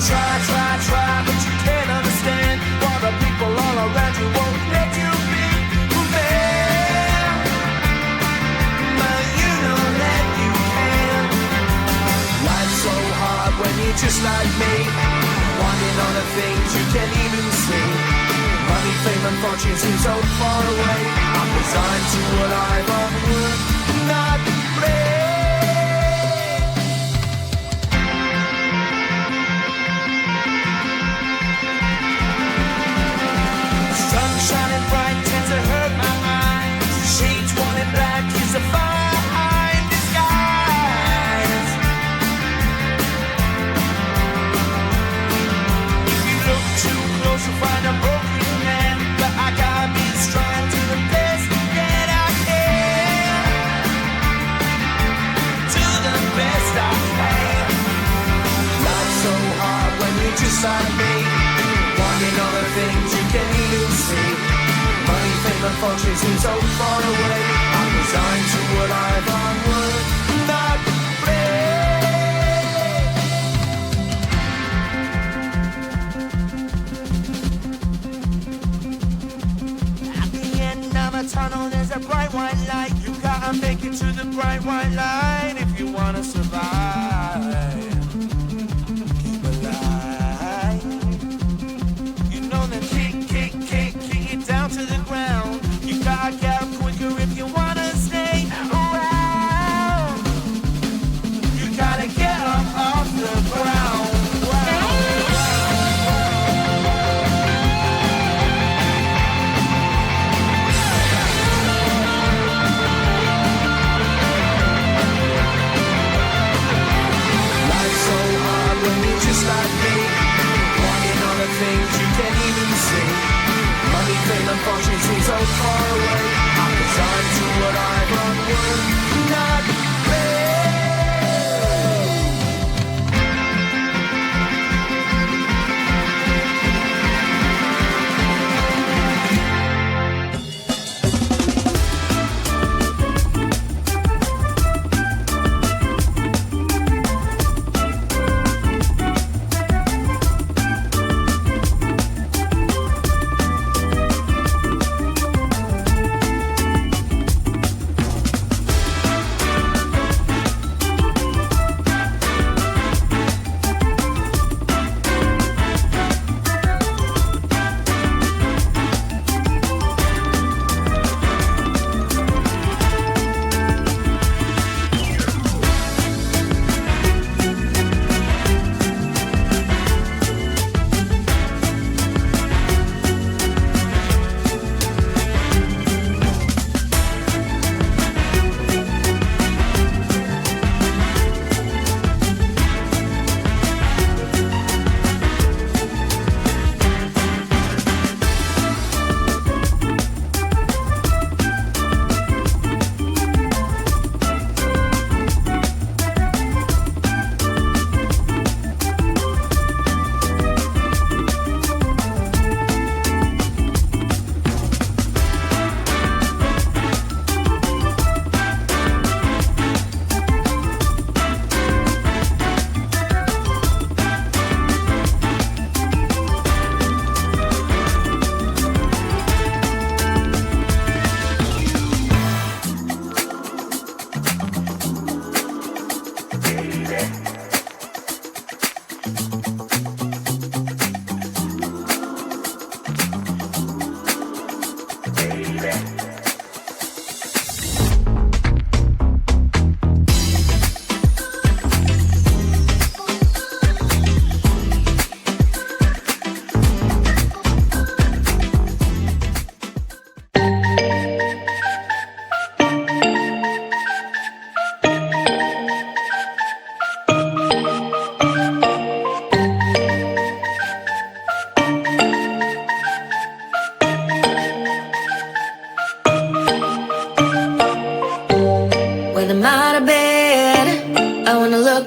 Try, but you can't understand why the people all around you won't let you be who man. But you know that you can. Life's so hard when you're just like me, wanting all the things you can't even see. Money, fame and fortune seem so far away. I'm resigned to what I've unwould not play. Shining bright tends to hurt my mind. Shades worn in black is a fine disguise. If you look too close, you'll find a broken man. But I gotta be strong to the best that I can. To the best I can. Life's so hard when you're just like me, wanting all the things you can't even see. Money, fame and fortune seem so far away. I'm resigned to what I've onward not play. At the end of a tunnel there's a bright white light. You gotta make it to the bright white light if you wanna survive. Keep alive. You know that down to the ground. You gotta get up quicker if you wanna stay around. You gotta get up off the ground. Life's so hard when you're just like me, wanting all the things you can't even see. Money, fame and fortune seem so far away. I'm resigned to what I've unwould not play.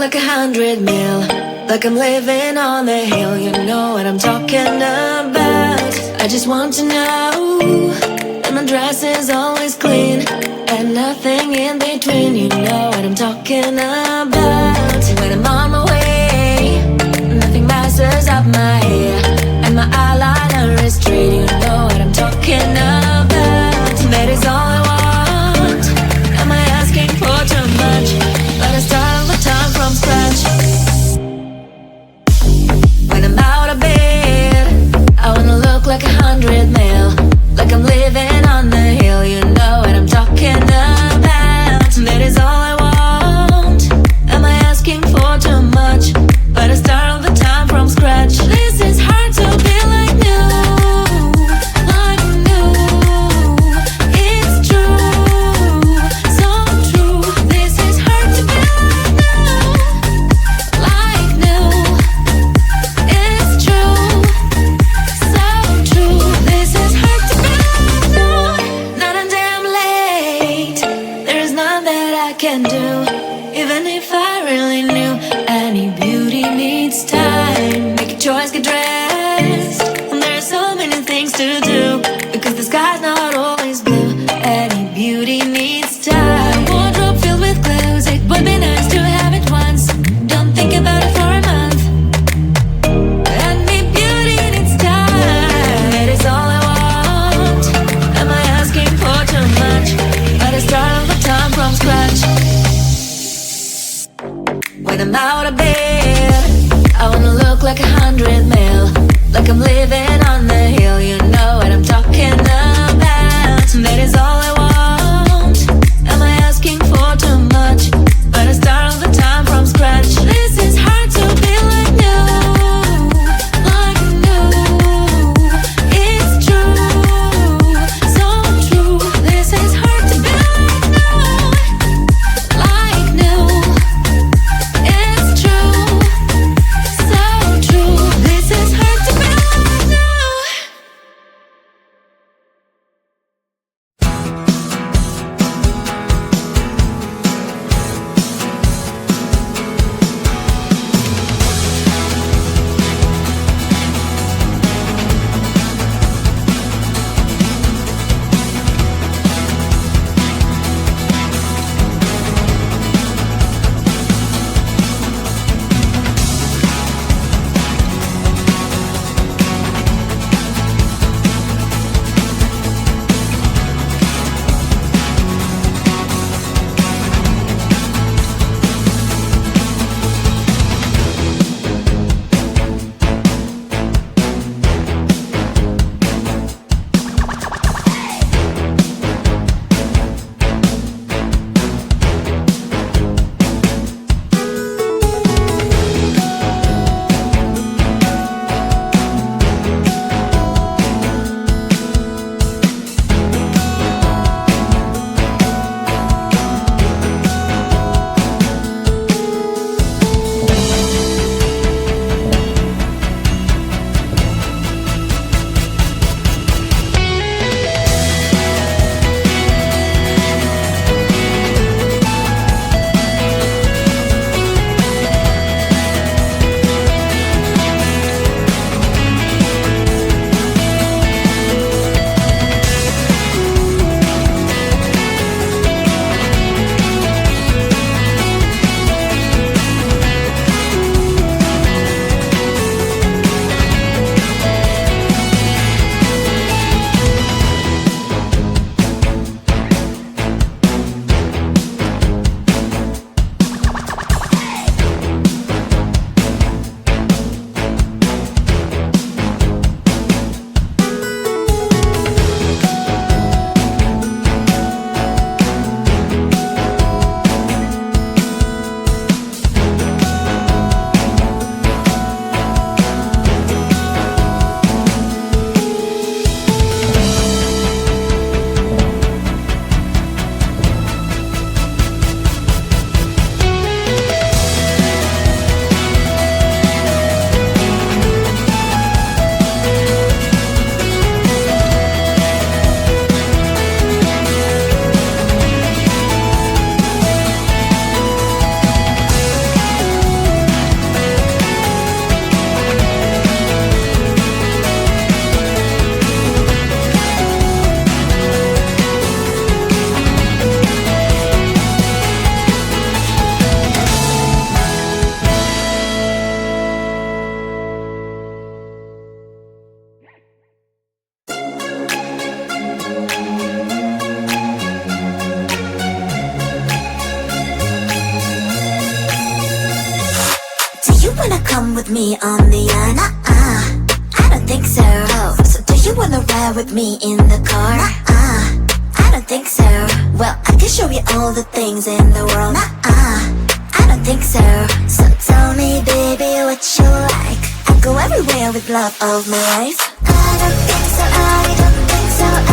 like 100 mil, like I'm living on the hill. You know what I'm talking about. I just want to know that my dress is always clean and nothing in between. You know what I'm talking about. When I'm on my way, nothing matters up my hair and my eyeliner is straight. You know what I'm talking about. That is all I want. Am I asking for too much? But I start all the time from scratch. When I'm out of bed, I wanna look like 100 mil, like I'm living on the hill. You know what I'm talking about. That is all I want. Am I asking for too much? But I start all the time from scratch. This is hard to be like new, like new. It's true, so true. This is hard to be like new, it's true, so true. This is hard to be like new. Not a damn late. There is none that I can do, even if I really knew any beauty me on the yacht? I don't think so. So do you wanna ride with me in the car? I don't think so. Well, I can show you all the things in the world. I don't think so. So tell me, baby, what you like. I'll go everywhere with love of my life. I don't think so. I don't think so.